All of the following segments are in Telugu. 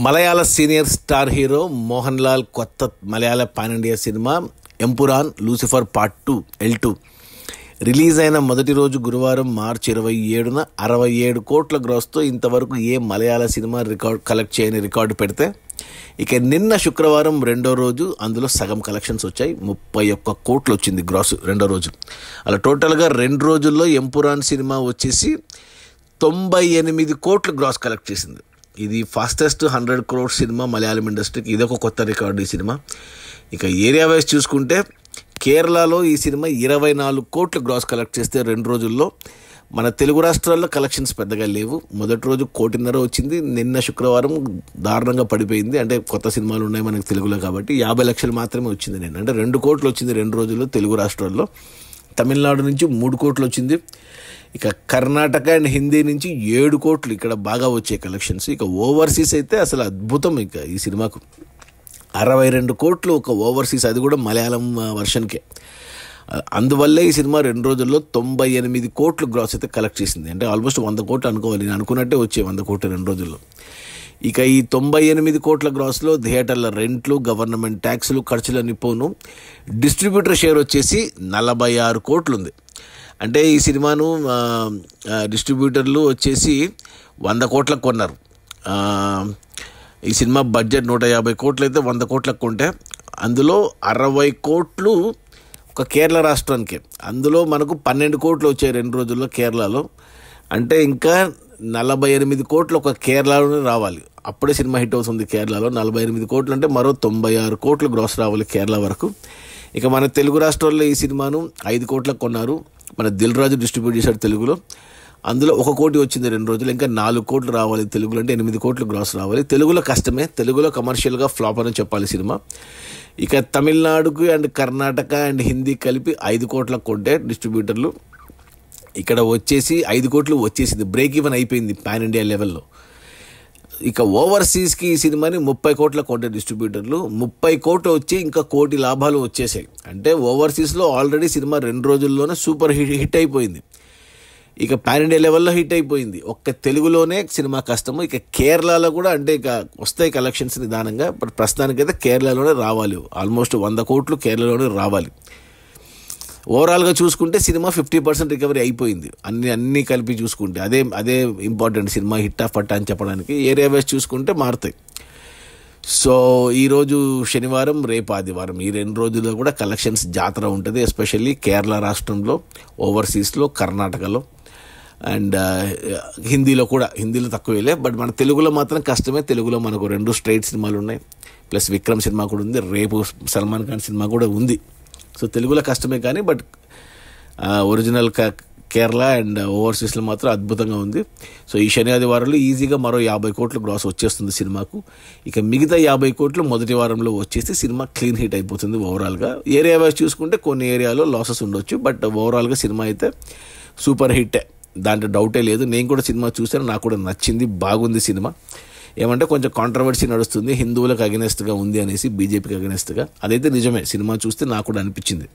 మలయాళ senior star hero Mohan Lal కొత్త మలయాళ pan India cinema Empuraan Lucifer part 2 L2 release అయిన మొదటి రోజు గురువారం మార్చి 27న 67 కోట్ల గ్రాస్తో ఇంతవరకు ఏ మలయాళ సినిమా కలెక్ట్ చేయని రికార్డు పెడితే, ఇక నిన్న శుక్రవారం రెండో రోజు అందులో సగం కలెక్షన్స్ వచ్చాయి. 31 కోట్లు వచ్చింది గ్రాస్ రెండో రోజు. అలా టోటల్గా 2 రోజుల్లో ఎంపురాన్ సినిమా వచ్చేసి 98 కోట్లు గ్రాస్ కలెక్ట్ చేసింది. ఇది ఫాస్టెస్ట్ 100 crore సినిమా మలయాళం ఇండస్ట్రీకి. ఇదొక కొత్త రికార్డు ఈ సినిమా. ఇక ఏరియా వైజ్ చూసుకుంటే కేరళలో ఈ సినిమా 24 కోట్లు గ్రాస్ కలెక్ట్ చేస్తే 2 రోజుల్లో. మన తెలుగు రాష్ట్రాల్లో కలెక్షన్స్ పెద్దగా లేవు. మొదటి రోజు 1.5 కోటి వచ్చింది. నిన్న శుక్రవారం దారుణంగా పడిపోయింది. అంటే కొత్త సినిమాలు ఉన్నాయి మనకి తెలుగులో కాబట్టి 50 లక్షలు మాత్రమే వచ్చింది. నేను అంటే 2 కోట్లు వచ్చింది 2 రోజుల్లో తెలుగు రాష్ట్రాల్లో. తమిళనాడు నుంచి 3 కోట్లు వచ్చింది. ఇక కర్ణాటక అండ్ హిందీ నుంచి 7 కోట్లు ఇక్కడ బాగా వచ్చే కలెక్షన్స్. ఇక ఓవర్సీస్ అయితే అసలు అద్భుతం. ఇక ఈ సినిమాకు 62 కోట్లు ఒక ఓవర్సీస్, అది కూడా మలయాళం వర్షన్కే. అందువల్లే ఈ సినిమా 2 రోజుల్లో 98 కోట్లు గ్రాస్ అయితే కలెక్ట్ చేసింది. అంటే ఆల్మోస్ట్ 100 కోట్లు అనుకోవాలి. నేను అనుకున్నట్టే వచ్చే 100 కోట్లు 2 రోజుల్లో. ఇక ఈ 98 కోట్ల గ్రాస్లో థియేటర్ల రెంట్లు, గవర్నమెంట్ ట్యాక్సులు, ఖర్చులన్నీ పోను. డిస్ట్రిబ్యూటర్ షేర్ వచ్చేసి 46 కోట్లు ఉంది. అంటే ఈ సినిమాను డిస్ట్రిబ్యూటర్లు వచ్చేసి 100 కోట్లకు కొన్నారు. ఈ సినిమా బడ్జెట్ 150 కోట్లు అయితే 100 కోట్లకు కొంటే అందులో 60 కోట్లు ఒక కేరళ రాష్ట్రానికి. అందులో మనకు 12 కోట్లు వచ్చాయి 2 రోజుల్లో కేరళలో. అంటే ఇంకా 48 కోట్లు ఒక కేరళలోనే రావాలి. అప్పుడే సినిమా హిట్ అవుతుంది కేరళలో. 48 కోట్లు అంటే మరో 96 కోట్లు గ్రాస్ రావాలి కేరళ వరకు. ఇక మన తెలుగు రాష్ట్రాల్లో ఈ సినిమాను 5 కోట్లకు కొన్నారు. మన దిల్ రాజు డిస్ట్రిబ్యూట్ చేశాడు తెలుగులో. అందులో 1 కోటి వచ్చింది 2 రోజులు. ఇంకా 4 కోట్లు రావాలి తెలుగులో. అంటే 8 కోట్లు గ్రాస్ రావాలి. తెలుగులో కష్టమే. తెలుగులో కమర్షియల్గా ఫ్లాప్ అని చెప్పాలి సినిమా. ఇక తమిళనాడుకు అండ్ కర్ణాటక అండ్ హిందీ కలిపి 5 కోట్లకు కొంటే డిస్ట్రిబ్యూటర్లు. ఇక్కడ వచ్చేసి 5 కోట్లు వచ్చేసింది. బ్రేక్ ఈవెన్ అయిపోయింది పాన్ ఇండియా లెవెల్లో. ఇక ఓవర్సీస్కి ఈ సినిమాని 30 కోట్లకు కొంటే డిస్ట్రిబ్యూటర్లు. 30 కోట్లు వచ్చి ఇంకా 1 కోటి లాభాలు వచ్చేసాయి. అంటే ఓవర్సీస్లో ఆల్రెడీ సినిమా 2 రోజుల్లోనే సూపర్ హిట్ అయిపోయింది. ఇక పాన్ ఇండియా లెవెల్లో హిట్ అయిపోయింది. ఒక్క తెలుగులోనే సినిమా కష్టము. ఇక కేరళలో కూడా అంటే ఇక వస్తాయి కలెక్షన్స్ నిదానంగా. బట్ ప్రస్తుతానికైతే కేరళలోనే రావాలి. ఆల్మోస్ట్ 100 కోట్లు కేరళలోనే రావాలి. ఓవరాల్గా చూసుకుంటే సినిమా 50% రికవరీ అయిపోయింది. అన్నీ కలిపి చూసుకుంటే అదే ఇంపార్టెంట్. సినిమా హిట్ ఆఫ్ పట్టా అని చెప్పడానికి. ఏరియా వైజ్ చూసుకుంటే మారుతాయి. సో ఈరోజు శనివారం, రేపు ఆదివారం, ఈ 2 రోజుల్లో కూడా కలెక్షన్స్ జాతర ఉంటుంది. ఎస్పెషల్లీ కేరళ రాష్ట్రంలో, ఓవర్సీస్లో, కర్ణాటకలో అండ్ హిందీలో కూడా. హిందీలో తక్కువేలే, బట్ మన తెలుగులో మాత్రం కష్టమే. తెలుగులో మనకు 2 స్ట్రైట్ సినిమాలు ఉన్నాయి. ప్లస్ విక్రమ్ సినిమా కూడా ఉంది. రేపు సల్మాన్ ఖాన్ సినిమా కూడా ఉంది. సో తెలుగులో కష్టమే కానీ బట్ ఒరిజినల్ కేరళ అండ్ ఓవర్సీస్లో మాత్రం అద్భుతంగా ఉంది. సో ఈ శని ఆదివారంలో ఈజీగా మరో 50 కోట్లు గ్రాస్ వచ్చేస్తుంది సినిమాకు. ఇక మిగతా 50 కోట్లు మొదటి వారంలో వచ్చేసి సినిమా క్లీన్ హిట్ అయిపోతుంది ఓవరాల్గా. ఏరియా వైజ్ చూసుకుంటే కొన్ని ఏరియాలో లాసెస్ ఉండొచ్చు. బట్ ఓవరాల్గా సినిమా అయితే సూపర్ హిట్టే, దాంట్లో డౌటే లేదు. నేను కూడా సినిమా చూశాను, నాకు కూడా నచ్చింది, బాగుంది సినిమా. ఏమంటే కొంచెం కాంట్రవర్సీ నడుస్తుంది, హిందువులకు అగెనెస్ట్గా ఉంది అనేసి, బీజేపీకి అగెనెస్ట్గా. అదైతే నిజమే. సినిమా చూస్తే నాకు కూడా అనిపించింది.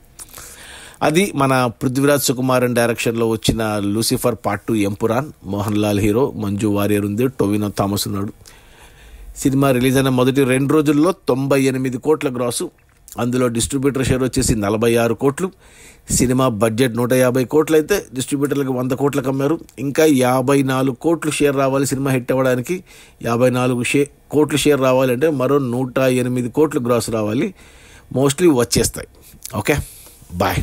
అది మన పృథ్వీరాజ్ సుకుమారన్ డైరెక్షన్లో వచ్చిన Lucifer part 2 Empuraan. Mohan Lal hero, Manju Warrier ఉంది, టొవినో థామస్ ఉన్నాడు. సినిమా రిలీజ్ అయిన మొదటి 2 రోజుల్లో 98 కోట్ల గ్రాసు. అందులో డిస్ట్రిబ్యూటర్ షేర్ వచ్చేసి 46 కోట్లు. సినిమా బడ్జెట్ 150 కోట్లు అయితే డిస్ట్రిబ్యూటర్లకు 100 కోట్లకు అమ్మారు. ఇంకా 54 కోట్లు షేర్ రావాలి సినిమా హిట్ అవ్వడానికి. 54 కోట్లు షేర్ రావాలంటే మరో 108 కోట్లు గ్రాస్ రావాలి. మోస్ట్లీ వచ్చేస్తాయి. Okay, bye.